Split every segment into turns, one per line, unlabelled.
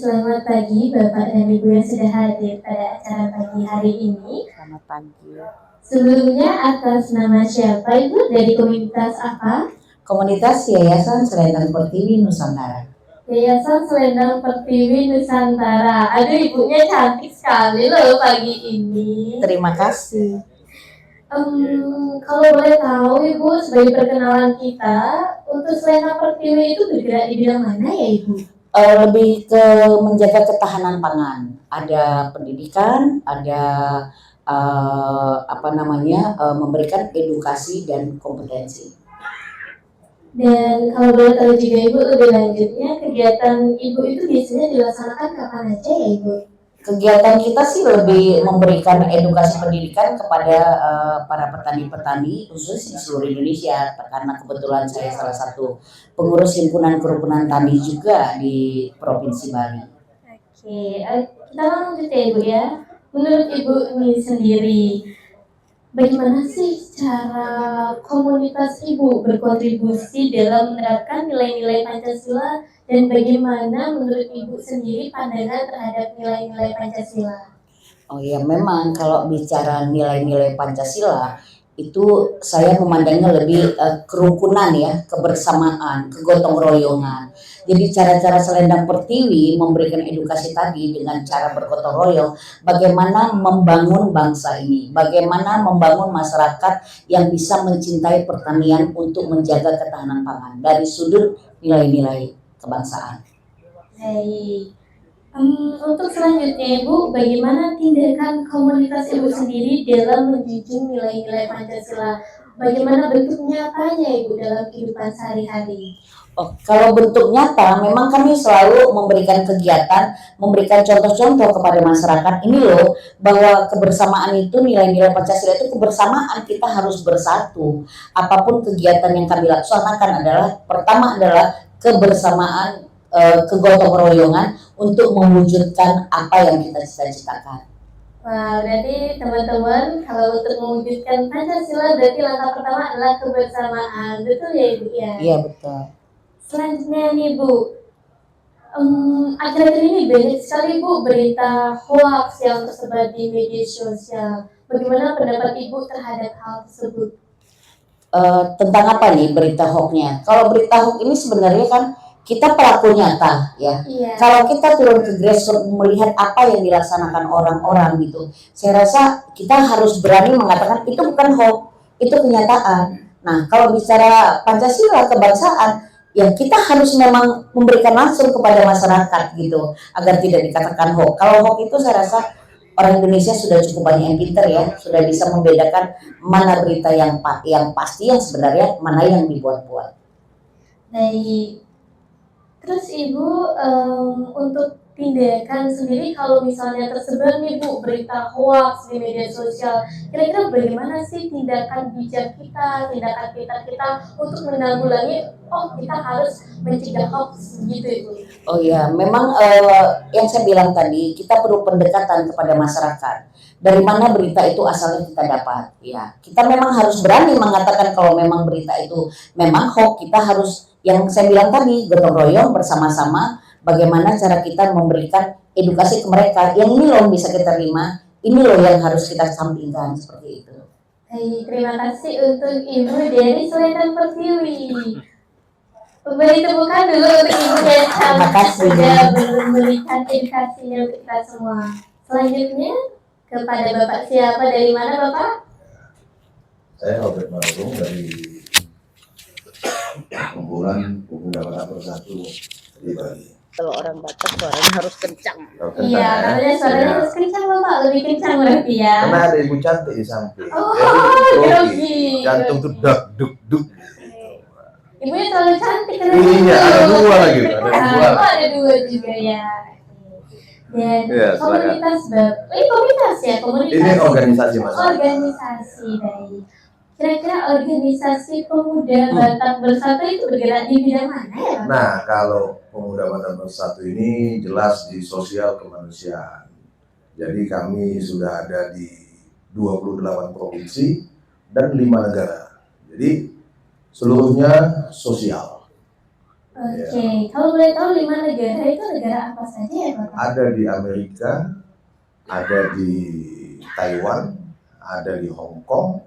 selamat pagi Bapak dan Ibu yang sudah hadir pada acara pagi hari ini.
Selamat pagi.
Sebelumnya atas nama siapa Ibu, dari komunitas apa?
Komunitas Yayasan Selendang Pertiwi Nusantara.
Yayasan Selendang Pertiwi Nusantara. Aduh, ibunya cantik sekali loh pagi ini.
Terima kasih.
Kalau boleh tahu Ibu, sebagai perkenalan kita, untuk Selendang Pertiwi itu bergerak di bidang mana ya Ibu?
Lebih ke menjaga ketahanan pangan. Ada pendidikan, ada memberikan edukasi dan kompetensi.
Dan kalau boleh tahu juga Ibu, lebih lanjutnya kegiatan Ibu itu biasanya dilaksanakan kapan aja ya Ibu?
Kegiatan kita sih lebih memberikan edukasi pendidikan kepada para petani-petani khusus di seluruh Indonesia, karena kebetulan saya salah satu pengurus himpunan kerukunan tani juga di Provinsi Bali.
Oke, kita lanjut ya Ibu ya. Menurut Ibu ini sendiri, bagaimana sih cara komunitas Ibu berkontribusi dalam menerapkan nilai-nilai Pancasila, dan bagaimana menurut Ibu sendiri pandangan terhadap nilai-nilai Pancasila?
Oh ya, memang kalau bicara nilai-nilai Pancasila itu saya memandangnya lebih kerukunan ya, kebersamaan, kegotong royongan. Jadi cara-cara Selendang Pertiwi memberikan edukasi tadi dengan cara bergotong royong, bagaimana membangun bangsa ini, bagaimana membangun masyarakat yang bisa mencintai pertanian untuk menjaga ketahanan pangan dari sudut nilai-nilai kebangsaan.
Baik. Untuk selanjutnya Ibu, bagaimana tindakan komunitas Ibu sendiri dalam menjunjung nilai-nilai Pancasila? Bagaimana bentuk nyatanya Ibu dalam kehidupan sehari-hari?
Oh, kalau bentuk nyata, memang kami selalu memberikan kegiatan, memberikan contoh-contoh kepada masyarakat. Ini loh, bahwa kebersamaan itu, nilai-nilai Pancasila itu kebersamaan, kita harus bersatu. Apapun kegiatan yang kami laksanakan adalah, pertama adalah kebersamaan, kegotong royongan untuk mewujudkan apa yang kita cita-citakan.
Wah, berarti teman-teman kalau untuk mewujudkan Pancasila berarti langkah pertama adalah kebersamaan. Betul ya Ibu ya?
Iya, betul.
Selanjutnya nih Bu, akhir-akhir ini banyak sekali Bu berita hoax yang tersebar di media sosial. Bagaimana pendapat Ibu terhadap hal tersebut?
Tentang apa nih berita hoaxnya? Kalau berita hoax ini sebenarnya kan kita pelaku nyata ya.
Iya.
Kalau kita turun ke grassroots melihat apa yang dilaksanakan orang-orang gitu, saya rasa kita harus berani mengatakan itu bukan hoax, itu kenyataan. Nah, kalau bicara Pancasila kebangsaan, ya kita harus memang memberikan langsung kepada masyarakat gitu agar tidak dikatakan hoax. Kalau hoax itu saya rasa orang Indonesia sudah cukup banyak yang pintar ya, sudah bisa membedakan mana berita yang pasti, yang sebenarnya, mana yang dibuat-buat.
Baik. Terus Ibu, untuk tindakan sendiri kalau misalnya tersebar nih Bu berita hoax di media sosial, kira-kira bagaimana sih tindakan bijak kita, tindakan kita untuk menanggulangi, kita harus mencegah hoax gitu Ibu?
Oh ya, memang yang saya bilang tadi, kita perlu pendekatan kepada masyarakat. Dari mana berita itu asalnya kita dapat, ya. Kita memang harus berani mengatakan kalau memang berita itu memang hoax. Kita harus, yang saya bilang tadi, gotong royong bersama-sama, bagaimana cara kita memberikan edukasi ke mereka. Yang ini loh bisa kita terima, ini loh yang harus kita sampingkan, seperti itu.
Baik, terima kasih untuk Ibu dari Selendang Pertiwi. Beri tepukan dulu untuk Ibu yang sudah memberikan edukasinya untuk kita semua. Selanjutnya kepada Bapak siapa, dari mana Bapak?
Saya Robert Marung dari kumpulan Pemuda Batak Bersatu di Bali.
Kalau orang Batak suaranya harus kencang.
Iya, katanya suaranya harus kencang Bapak, lebih kencang berarti ya.
Karena ada ibu cantik di samping.
Grogi.
Jantung tuh duk.
Ibunya terlalu cantik kan?
Iya, ada dua lagi.
Ada dua juga ya. Dan
ya,
komunitas komunitas ya, komunitas.
Ini organisasi Mas.
Organisasi, baik. Kira-kira organisasi Pemuda Batak Bersatu itu bergerak di bidang mana ya?
Nah, kalau Pemuda Batak Bersatu ini jelas di sosial kemanusiaan. Jadi kami sudah ada di 28 provinsi dan 5 negara. Jadi seluruhnya sosial.
Oke, kalau boleh tahu 5 negara itu negara apa saja ya Bapak?
Ada di Amerika, ada di Taiwan, ada di Hong Kong,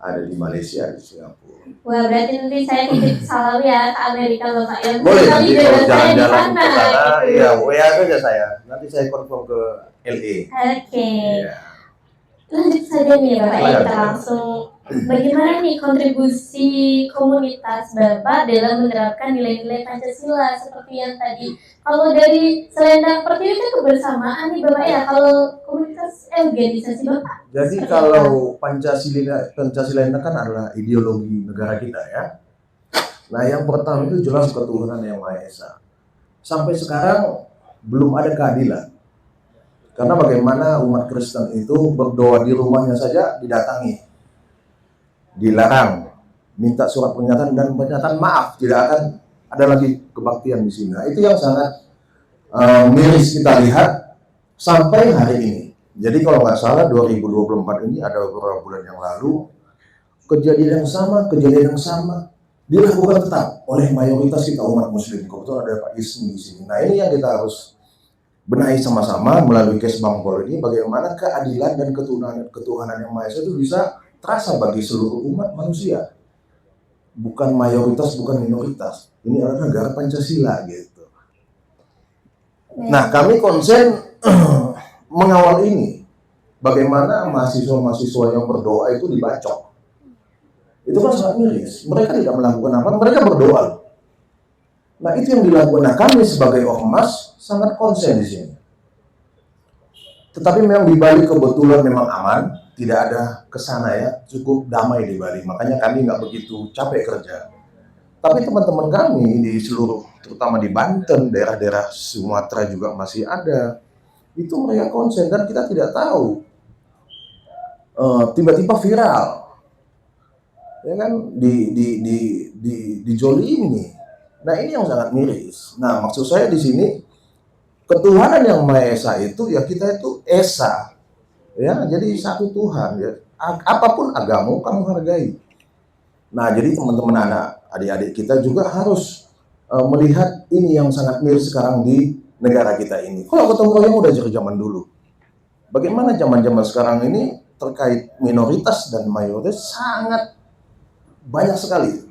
ada di Malaysia, di Singapura.
Wah, berarti nanti saya titip salam ya ke Amerika Bapak ya.
Boleh
Kali
nanti kalau
saya di
jalan-jalan
sana
ke sana,
gitu.
ya WA saja saya. Nanti saya confirm ke LA.
Oke.
Ya.
Lanjut saja nih Bapak,
Silakan.
kita langsung bagaimana nih kontribusi komunitas Bapak dalam menerapkan nilai-nilai Pancasila seperti yang tadi. Kalau dari Selendang Pertiwi kan kebersamaan nih Bapak ya, kalau komunitas organisasi Bapak.
Jadi
seperti
kalau Pancasila ini kan adalah ideologi negara kita ya. Nah yang pertama itu jelas ketuhanan yang Maha Esa. Sampai sekarang belum ada keadilan. Karena bagaimana umat Kristen itu berdoa di rumahnya saja didatangi, dilarang, minta surat pernyataan dan pernyataan maaf, tidak akan ada lagi kebaktian di sini. Nah, itu yang sangat miris kita lihat sampai hari ini. Jadi kalau nggak salah 2024 ini ada beberapa bulan yang lalu kejadian yang sama dilakukan tetap oleh mayoritas kita umat Muslim. Kebetulan ada Pak Ismi di sini. Nah ini yang kita harus benahi sama-sama melalui kes Bangpol ini, bagaimana keadilan dan ketuhanan yang Maha Esa itu bisa terasa bagi seluruh umat manusia, bukan mayoritas, bukan minoritas. Ini adalah negara Pancasila gitu. Nah kami konsen mengawal ini, bagaimana mahasiswa-mahasiswa yang berdoa itu dibacok. Itu kan sangat miris. Mereka tidak melakukan apa, mereka berdoa. Nah itu yang dilakukan. Nah kami sebagai ormas sangat konsen di sini. Tetapi memang di Bali kebetulan memang aman, tidak ada kesana ya, cukup damai di Bali. Makanya kami nggak begitu capek kerja. Tapi teman-teman kami di seluruh, terutama di Banten, daerah-daerah Sumatera juga masih ada. Itu mereka konsen dan kita tidak tahu. Tiba-tiba viral, ya kan di Jolimi. Nah ini yang sangat miris. Nah maksud saya di sini ketuhanan yang Maha Esa itu ya kita itu esa, ya jadi satu Tuhan ya. Apapun agamamu kamu hargai. Nah jadi teman-teman adik-adik kita juga harus melihat ini yang sangat miris sekarang di negara kita ini. Kalau gotong royong udah dari zaman dulu. Bagaimana zaman-zaman sekarang ini terkait minoritas dan mayoritas sangat banyak sekali.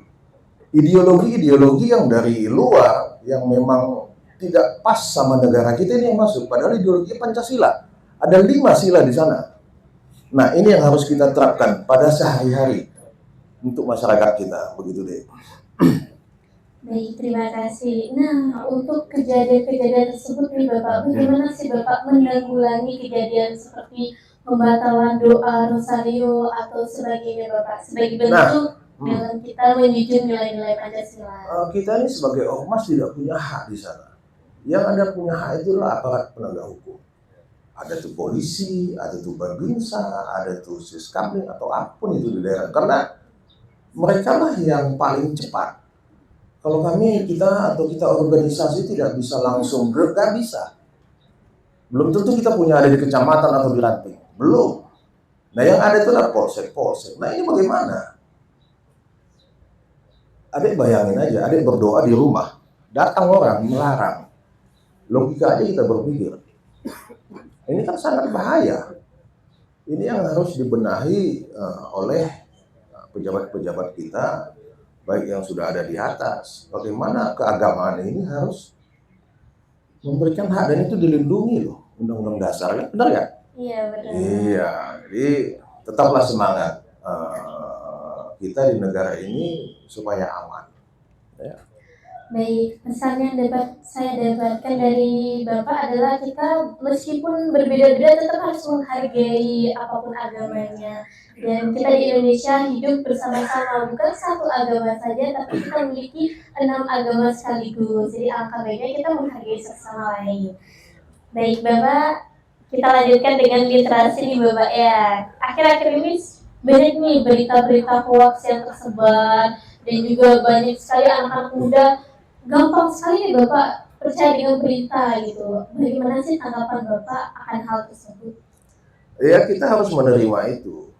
Ideologi-ideologi yang dari luar yang memang tidak pas sama negara kita ini yang masuk. Padahal ideologi Pancasila ada 5 sila di sana. Nah ini yang harus kita terapkan pada sehari-hari untuk masyarakat kita, begitu deh.
Baik, terima kasih. Nah, untuk kejadian-kejadian tersebut nih Bapak, bagaimana sih Bapak menanggulangi kejadian seperti pembatalan doa, rosario, atau sebagainya Bapak, sebagai bentuk dalam kita menjunjung nilai-nilai Pancasila?
Kita ini sebagai ormas tidak punya hak di sana. Yang ada punya hak itu adalah aparat penegak hukum. Ada tuh polisi, ada tuh Babinsa, ada tuh Siskapling atau apapun itu di daerah. Karena mereka lah yang paling cepat. Kalau kita organisasi tidak bisa langsung, nggak bisa. Belum tentu kita punya ada di kecamatan atau di ranting. Belum. Nah yang ada itu adalah polsek. Nah ini bagaimana? Adik bayangin aja, adik berdoa di rumah, datang orang melarang. Logika aja kita berpikir. Ini kan sangat bahaya. Ini yang harus dibenahi oleh pejabat-pejabat kita, baik yang sudah ada di atas. Bagaimana keagamaan ini harus memberikan hak dan itu dilindungi loh, Undang-Undang Dasar. Benar ya?
Iya, benar.
Iya, jadi tetaplah semangat. Kita di negara ini supaya aman. Ya.
Baik, pesan yang saya dapatkan dari Bapak adalah kita meskipun berbeda-beda tetap harus menghargai apapun agamanya. Dan kita di Indonesia hidup bersama-sama, bukan satu agama saja, tapi kita memiliki 6 agama sekaligus. Jadi alangkah baiknya kita menghargai sesama lain. Baik Bapak, kita lanjutkan dengan literasi nih Bapak ya. Akhir-akhir ini banyak nih berita-berita hoax yang tersebar dan juga banyak sekali anak-anak muda gampang sekali nih Bapak percaya dengan berita gitu. Bagaimana sih tanggapan Bapak akan hal tersebut?
Ya kita harus menerima itu.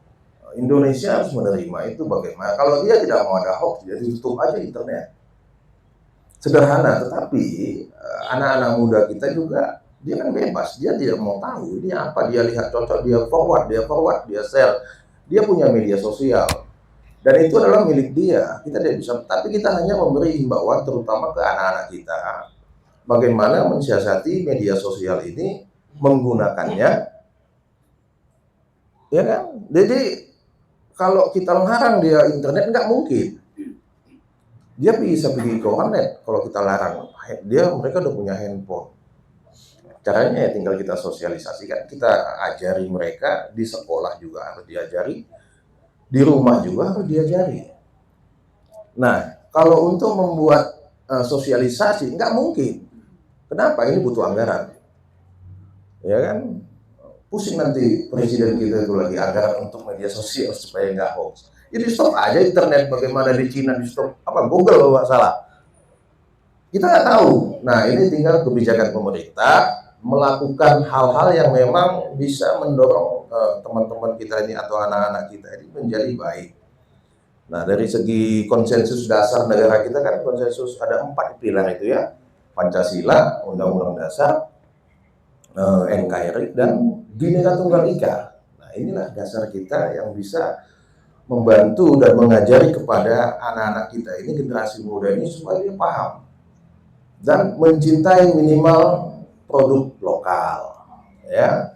Indonesia harus menerima itu bagaimana. Kalau dia tidak mau ada hoax, dia tutup aja internet. sederhana, tetapi anak-anak muda kita juga dia kan bebas, dia tidak mau tahu ini apa, dia lihat cocok, dia forward, dia share, dia punya media sosial dan itu adalah milik dia. Kita tidak bisa, tapi kita hanya memberi himbauan terutama ke anak-anak kita bagaimana mensiasati media sosial ini, menggunakannya, ya kan? Jadi kalau kita larang dia internet nggak mungkin. Dia bisa pergi ke warnet kalau kita larang. Mereka udah punya handphone. Caranya ya tinggal kita sosialisasikan, kita ajari mereka di sekolah juga harus diajari, di rumah juga harus diajari. Nah, kalau untuk membuat sosialisasi nggak mungkin. Kenapa? Ini butuh anggaran, ya kan? Pusing nanti presiden kita itu lagi anggaran untuk media sosial supaya nggak hoax. Jadi stop aja internet, bagaimana di Cina di stop apa Google kalau nggak salah. Kita nggak tahu. Nah ini tinggal kebijakan pemerintah melakukan hal-hal yang memang bisa mendorong teman-teman kita ini atau anak-anak kita ini menjadi baik. Nah dari segi konsensus dasar negara kita kan konsensus ada 4 pilar itu ya, Pancasila, Undang-Undang Dasar, NKRI dan Bhinneka Tunggal Ika. Nah inilah dasar kita yang bisa membantu dan mengajari kepada anak-anak kita ini, generasi muda ini supaya dia paham dan mencintai minimal produk lokal, ya,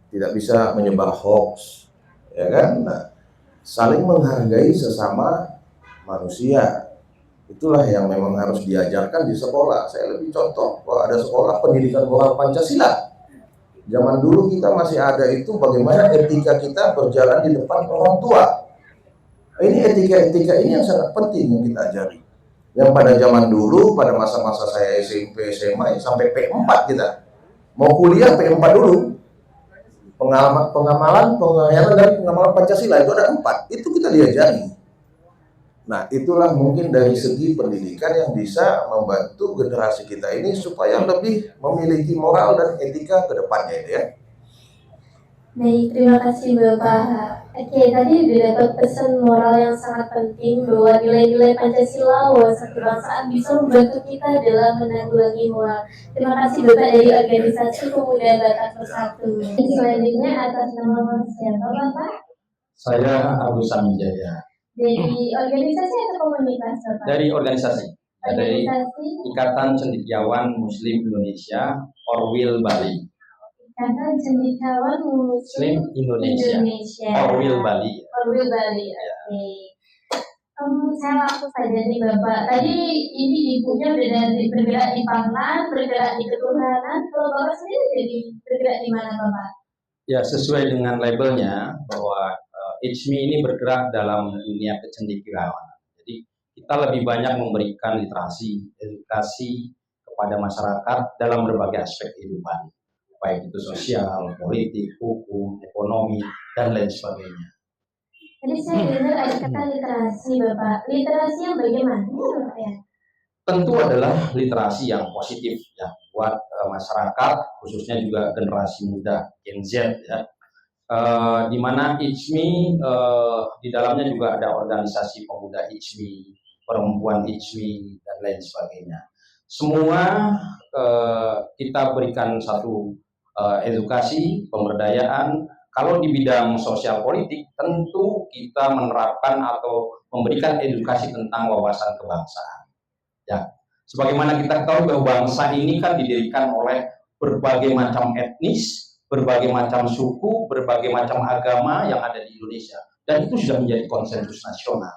tidak bisa menyebar hoax, ya kan? Nah, saling menghargai sesama manusia, itulah yang memang harus diajarkan di sekolah. Saya lebih contoh kalau ada sekolah pendidikan moral Pancasila. Zaman dulu kita masih ada itu bagaimana etika kita berjalan di depan orang tua. Ini etika-etika ini yang sangat penting yang kita ajari. Yang pada zaman dulu, pada masa-masa saya SMP, SMA, sampai P4 kita. Mau kuliah P4 dulu. Pengamalan dan pengamalan Pancasila itu ada 4. Itu kita diajari. Nah, itulah mungkin dari segi pendidikan yang bisa membantu generasi kita ini supaya lebih memiliki moral dan etika ke depannya ya.
Baik, terima kasih Bapak. Oke, tadi udah dapat pesan moral yang sangat penting bahwa nilai-nilai Pancasila, wawasan kebangsaan bisa membantu kita dalam menanggulangi moral. Terima kasih Bapak dari organisasi Pemuda Batak Bersatu. Selanjutnya atas nama siapa Bapak?
Saya Agus Saminjaya.
Dari organisasi atau komunitas Bapak?
Dari organisasi. Dari
Organisasi
Ikatan Cendekiawan Muslim Indonesia, Orwil Bali.
Ikatan Cendekiawan Muslim
Indonesia. Orwil Bali.
Orwil Bali. Oke. Saya langsung saja nih Bapak. Tadi ini ibunya bergerak di pangan, bergerak di ketuhanan. Kalau Bapak sendiri jadi bergerak di mana Bapak?
Ya, sesuai dengan labelnya bahwa ICMI ini bergerak dalam dunia kecendekiawan. Jadi kita lebih banyak memberikan literasi, edukasi kepada masyarakat dalam berbagai aspek kehidupan, baik itu sosial, politik, hukum, ekonomi, dan lain sebagainya.
Jadi saya dengar ada kata literasi Bapak. Literasi yang bagaimana Bapak ya?
Tentu adalah literasi yang positif ya buat masyarakat, khususnya juga generasi muda Gen Z ya. Di mana ICMI di dalamnya juga ada organisasi pemuda ICMI, perempuan ICMI dan lain sebagainya. Semua kita berikan satu edukasi, pemberdayaan. Kalau di bidang sosial politik, tentu kita menerapkan atau memberikan edukasi tentang wawasan kebangsaan. Ya, sebagaimana kita tahu bahwa bangsa ini kan didirikan oleh berbagai macam etnis, berbagai macam suku, berbagai macam agama yang ada di Indonesia, dan itu sudah menjadi konsensus nasional.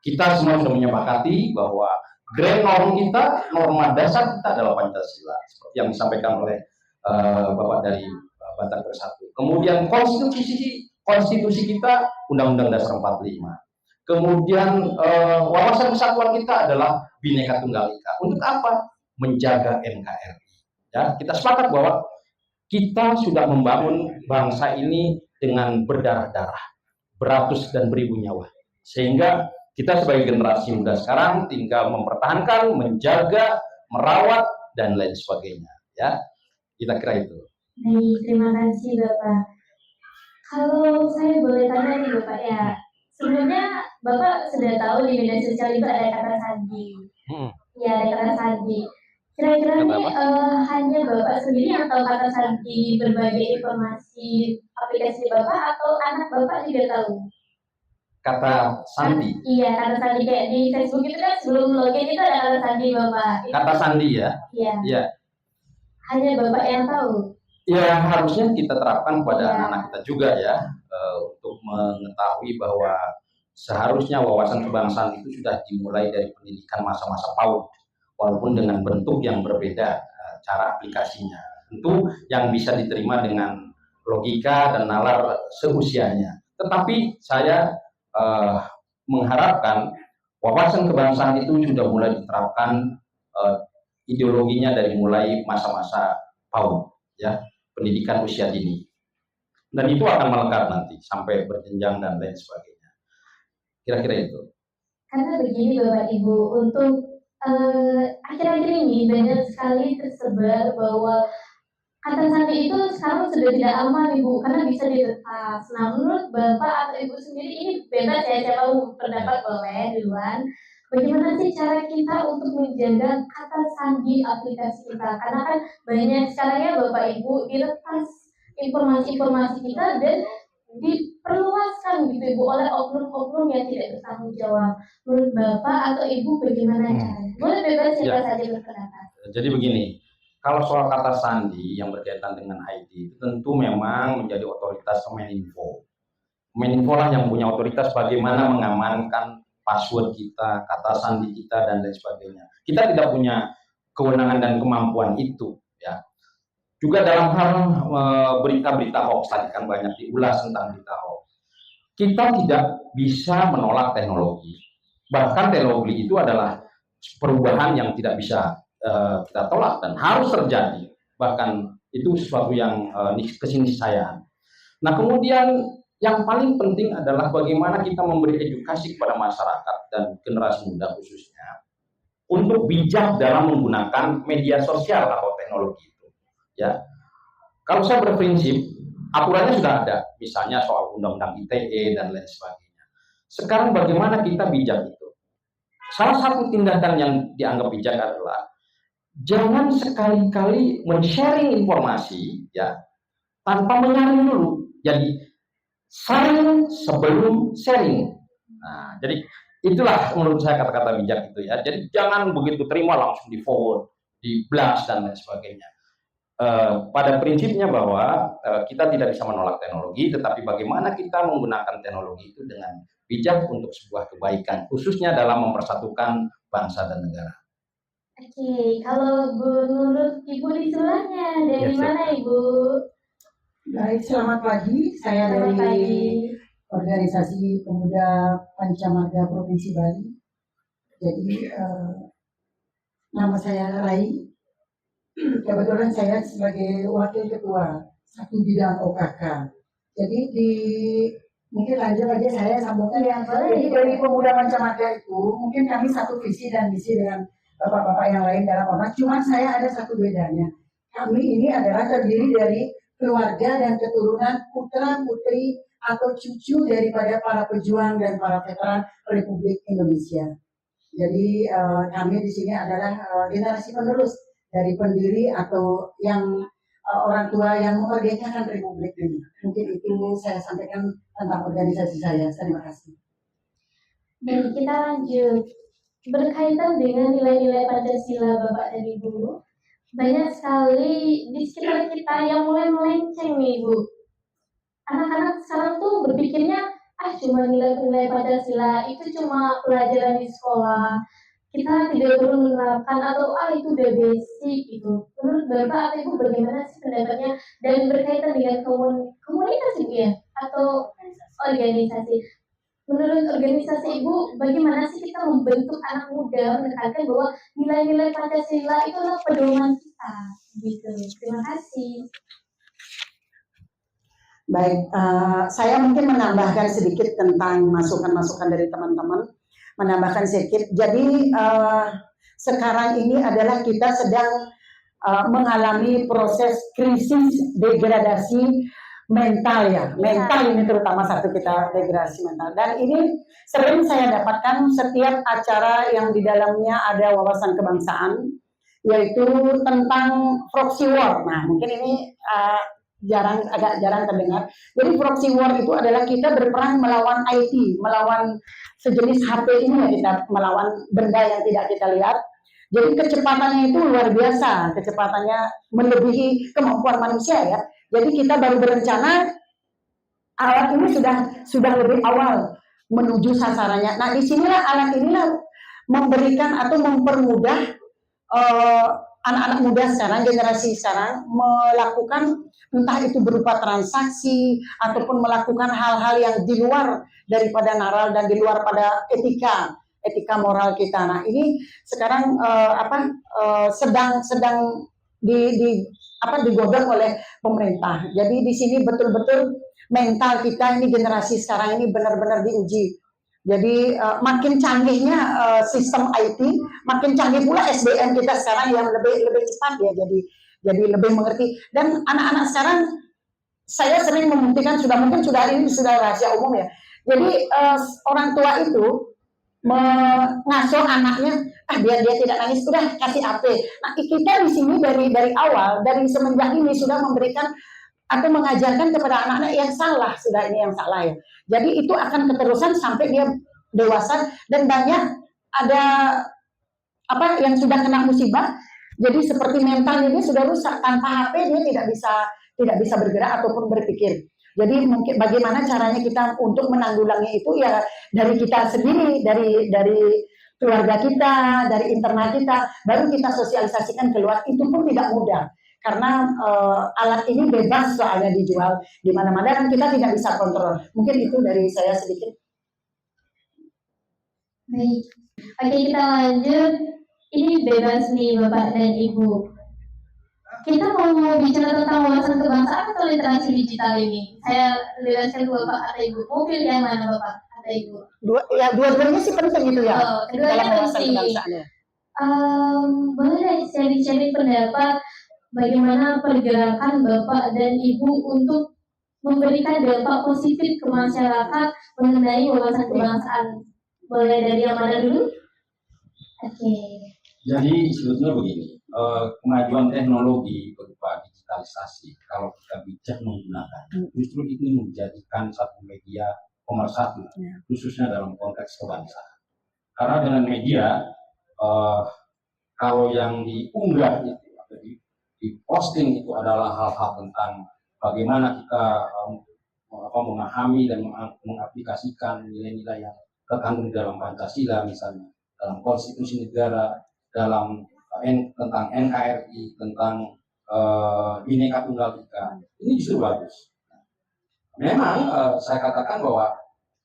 Kita semua sudah menyepakati bahwa grand norm kita, norma dasar kita adalah Pancasila, seperti yang disampaikan oleh Bapak dari Batak Bersatu. Kemudian konstitusi kita Undang-Undang Dasar 45. Kemudian wawasan persatuan kita adalah Bhinneka Tunggal Ika. Untuk apa? Menjaga NKRI. Ya, kita sepakat bahwa kita sudah membangun bangsa ini dengan berdarah-darah, beratus dan beribu nyawa. Sehingga kita sebagai generasi muda sekarang tinggal mempertahankan, menjaga, merawat dan lain sebagainya. Ya, kita kira itu.
Baik, terima kasih Bapak. Kalau saya boleh tanya nih Bapak ya, sebenarnya Bapak sudah tahu di media sosial itu ada kata sandi. Ya, ada kata sandi. Kira-kira
Kata
nih
apa?
hanya Bapak sendiri yang tahu kata sandi berbagai informasi aplikasi Bapak atau anak Bapak juga tahu?
Kata sandi.
Iya, kata sandi kayak di Facebook itu kan sebelum login itu ada kata sandi Bapak.
Kata sandi ya.
Iya.
Iya.
Hanya Bapak yang tahu.
Ya, harusnya kita terapkan pada
Iya.
anak-anak kita juga ya, untuk mengetahui bahwa seharusnya wawasan kebangsaan itu sudah dimulai dari pendidikan masa-masa PAUD, walaupun dengan bentuk yang berbeda, cara aplikasinya. Tentu yang bisa diterima dengan logika dan nalar seusianya. Tetapi saya mengharapkan wawasan kebangsaan itu sudah mulai diterapkan, ideologinya dari mulai masa-masa PAUD, ya, pendidikan usia dini, dan itu akan melekat nanti sampai berjenjang dan lain sebagainya. Kira-kira itu.
Karena begini Bapak Ibu, untuk akhir-akhir ini banyak sekali tersebar bahwa kata sandi itu sekarang sudah tidak aman Ibu, karena bisa diretas. Nah, menurut Bapak atau Ibu sendiri ini bebas ya, siapa mau berpendapat boleh duluan. Bagaimana sih cara kita untuk menjaga kata sandi aplikasi kita? Karena kan banyak sekarang ya Bapak Ibu diretas informasi-informasi kita dan diperluaskan gitu Ibu oleh oknum-oknum yang tidak bertanggung jawab. Menurut Bapak atau Ibu bagaimana caranya? Boleh bebas siapa
Ya.
saja berpendapat.
Jadi begini, kalau soal kata sandi yang berkaitan dengan ID itu tentu memang menjadi otoritas Kemeninfo. Kemeninfo lah yang punya otoritas bagaimana mengamankan password kita, kata sandi kita, dan lain sebagainya. Kita tidak punya kewenangan dan kemampuan itu, ya. Juga dalam hal berita-berita hoax, tadi kan banyak diulas tentang berita hoax. Kita tidak bisa menolak teknologi. Bahkan teknologi itu adalah perubahan yang tidak bisa kita tolak dan harus terjadi. Bahkan itu sesuatu yang keniscayaan. Nah, kemudian yang paling penting adalah bagaimana kita memberi edukasi kepada masyarakat dan generasi muda khususnya untuk bijak dalam menggunakan media sosial atau teknologi itu. Ya, kalau saya berprinsip aturannya sudah ada, misalnya soal undang-undang ITE dan lain sebagainya. Sekarang bagaimana kita bijak itu? Salah satu tindakan yang dianggap bijak adalah jangan sekali-kali men-sharing informasi ya tanpa menyaring dulu. Jadi saring sebelum sharing. Nah, jadi itulah menurut saya kata-kata bijak itu ya. Jadi jangan begitu terima langsung di forward, di blast dan lain sebagainya. Pada prinsipnya bahwa kita tidak bisa menolak teknologi, tetapi bagaimana kita menggunakan teknologi itu dengan bijak untuk sebuah kebaikan, khususnya dalam mempersatukan bangsa dan negara.
Oke, kalau menurut Ibu di sebelahnya dari
Ya,
mana Ibu?
Baik, selamat pagi. Saya
Selamat
dari
pagi.
Organisasi Pemuda Pancamarga Provinsi Bali. Jadi nama saya Rai. Kebetulan saya sebagai wakil ketua satu bidang OKK. Jadi mungkin lanjut aja saya sambungkan ya. Jadi dari Pemuda Pancamarga itu mungkin kami satu visi dan misi dengan bapak-bapak yang lain dalam ormas. Cuma saya ada satu bedanya. Kami ini adalah terdiri dari keluarga dan keturunan putra putri atau cucu daripada para pejuang dan para veteran Republik Indonesia. Jadi kami di sini adalah generasi penerus dari pendiri atau yang orang tua yang memerdekakan Republik ini. Mungkin itu saya sampaikan tentang organisasi saya. Terima kasih.
Dan kita lanjut berkaitan dengan nilai-nilai Pancasila Bapak dan Ibu. Banyak sekali di sekitar kita yang mulai melenceng nih Bu. Anak-anak sekarang tuh berpikirnya cuma nilai-nilai Pancasila itu cuma pelajaran di sekolah. Kita tidak perlu menerapkan atau itu udah basic gitu. Menurut Bapak atau Ibu bagaimana sih pendapatnya dan berkaitan dengan komunitas Ibu ya atau organisasi? Menurut organisasi Ibu, bagaimana sih kita membentuk anak muda menekankan bahwa nilai-nilai Pancasila itu adalah pedoman kita, gitu. Terima kasih.
Baik, saya mungkin menambahkan sedikit tentang masukan-masukan dari teman-teman. Menambahkan sedikit. Jadi sekarang ini adalah kita sedang mengalami proses krisis degradasi mental ya, mental ini terutama satu kita degradasi mental. Dan ini sering saya dapatkan setiap acara yang di dalamnya ada wawasan kebangsaan, yaitu tentang proxy war. Nah, mungkin ini agak jarang terdengar. Jadi proxy war itu adalah kita berperang melawan IT, melawan sejenis HP ini ya, kita melawan benda yang tidak kita lihat. Jadi kecepatannya itu luar biasa, kecepatannya melebihi kemampuan manusia ya. Jadi kita baru berencana, alat ini sudah lebih awal menuju sasarannya. Nah, disinilah alat inilah memberikan atau mempermudah anak-anak muda sekarang, generasi sekarang melakukan entah itu berupa transaksi ataupun melakukan hal-hal yang di luar daripada naral dan di luar pada etika moral kita. Nah, ini sekarang sedang digodok oleh pemerintah. Jadi di sini betul-betul mental kita ini generasi sekarang ini benar-benar diuji. Jadi makin canggihnya sistem IT, makin canggih pula SDM kita sekarang yang lebih cepat ya. Jadi lebih mengerti. Dan anak-anak sekarang saya sering membuktikan mungkin ini sudah rahasia umum ya. Jadi orang tua itu mengasuh anaknya, biar dia tidak nangis, udah kasih HP. Nah, kita di sini dari awal, dari semenjak ini sudah memberikan atau mengajarkan kepada anak-anak yang salah, sudah ini yang salah ya. Jadi itu akan keterusan sampai dia dewasa dan banyak ada yang sudah kena musibah. Jadi seperti mentalnya dia sudah rusak, tanpa HP dia tidak bisa bergerak ataupun berpikir. Jadi mungkin bagaimana caranya kita untuk menanggulangi itu ya dari kita sendiri, dari keluarga kita, dari internal kita, baru kita sosialisasikan keluar. Itu pun tidak mudah karena alat ini bebas soalnya dijual di mana-mana dan kita tidak bisa kontrol. Mungkin itu dari saya sedikit.
Baik, oke kita lanjut. Ini bebas nih Bapak dan Ibu. Kita mau bicara tentang wawasan kebangsaan atau literasi digital ini? Saya lihatkan Bapak atau Ibu. Mau pilih yang mana Bapak atau Ibu?
Dua-duanya sih penting itu ya.
Keduanya penting. Boleh sharing pendapat bagaimana pergerakan Bapak dan Ibu untuk memberikan dampak positif ke masyarakat mengenai wawasan kebangsaan. Boleh dari yang mana dulu? Oke.
Jadi sebetulnya begini, kemajuan teknologi berupa digitalisasi, kalau kita bijak menggunakan, justru ini menjadikan satu media pemersatu, khususnya dalam konteks kebangsaan. Karena dengan media, kalau yang diunggah itu atau di posting itu adalah hal-hal tentang bagaimana kita memahami dan mengaplikasikan nilai-nilai yang terkandung dalam Pancasila, misalnya dalam konstitusi negara, dalam tentang NKRI, tentang Bhinneka Tunggal Ika, ini justru bagus. Memang saya katakan bahwa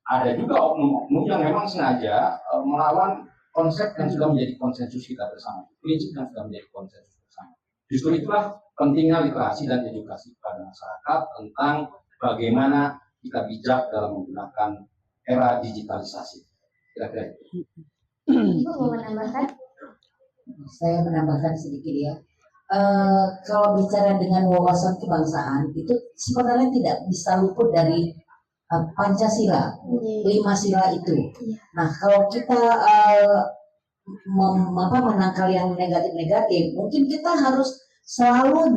ada juga oknum-oknum yang memang sengaja melawan konsep yang sudah menjadi konsensus kita bersama, prinsip yang sudah menjadi konsensus bersama. Justru itulah pentingnya literasi dan edukasi pada masyarakat tentang bagaimana kita bijak dalam menggunakan era digitalisasi. Kira-kira itu.
Ibu mau menambahkan?
Saya menambahkan sedikit ya. Kalau bicara dengan wawasan kebangsaan itu sebenarnya tidak bisa luput dari Pancasila, 5 sila itu. Nah, kalau kita menangkal yang negatif-negatif, mungkin kita harus selalu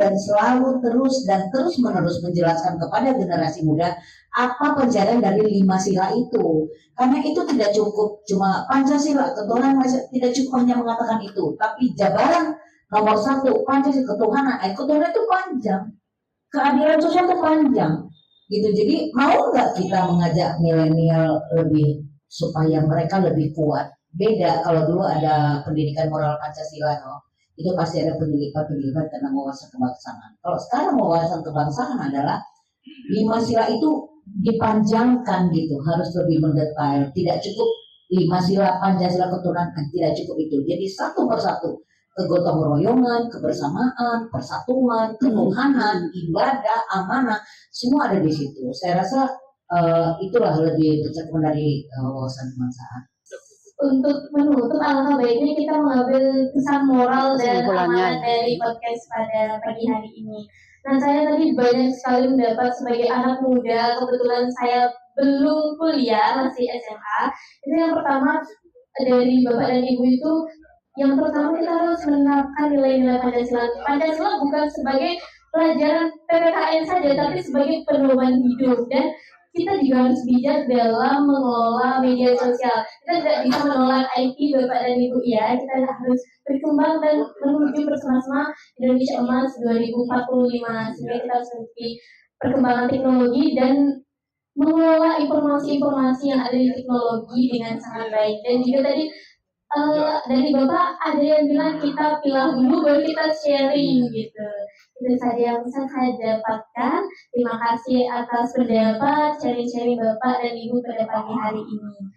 terus menerus menjelaskan kepada generasi muda apa pelajaran dari 5 sila itu. Karena itu tidak cukup cuma Pancasila, ketuhanan tidak cukup hanya mengatakan itu, tapi jabaran nomor 1 Pancasila, ketuhanan itu panjang, keadilan sosial itu panjang, gitu. Jadi mau nggak kita mengajak milenial lebih supaya mereka lebih kuat? Beda kalau dulu ada pendidikan moral Pancasila, itu pasti ada pendidikan tentang wawasan kebangsaan. Kalau sekarang wawasan kebangsaan adalah 5 sila itu dipanjangkan gitu, harus lebih mendetail. Tidak cukup 5 sila Pancasila keturunan, tidak cukup itu. Jadi satu persatu, kegotong royongan, kebersamaan, persatuan, ketuhanan, ibadah, amanah, semua ada di situ. Saya rasa itulah lebih tercermin dari wawasan kebangsaan.
untuk menutup, alangkah baiknya kita mengambil pesan moral dan
Kesimpulannya.
amanat dari podcast pada pagi hari ini. Nah, saya tadi banyak sekali mendapat sebagai anak muda, kebetulan saya belum kuliah, masih SMA. Itu yang pertama dari Bapak dan Ibu itu, yang pertama kita harus menerapkan nilai-nilai Pancasila. Pancasila bukan sebagai pelajaran PPKN saja, tapi sebagai pedoman hidup, dan kita juga harus bijak dalam mengelola media sosial. Kita tidak bisa menolak IT Bapak dan Ibu ya, kita harus berkembang dan menuju bersama-sama Indonesia Emas 2045, sehingga kita harus mengikuti perkembangan teknologi dan mengelola informasi-informasi yang ada di teknologi dengan sangat baik. Dan juga tadi dari Bapak ada yang bilang kita pilah dulu baru kita sharing gitu. Itu saja yang bisa saya dapatkan. Terima kasih atas pendapat, sharing-sharing Bapak dan Ibu pada pagi hari ini.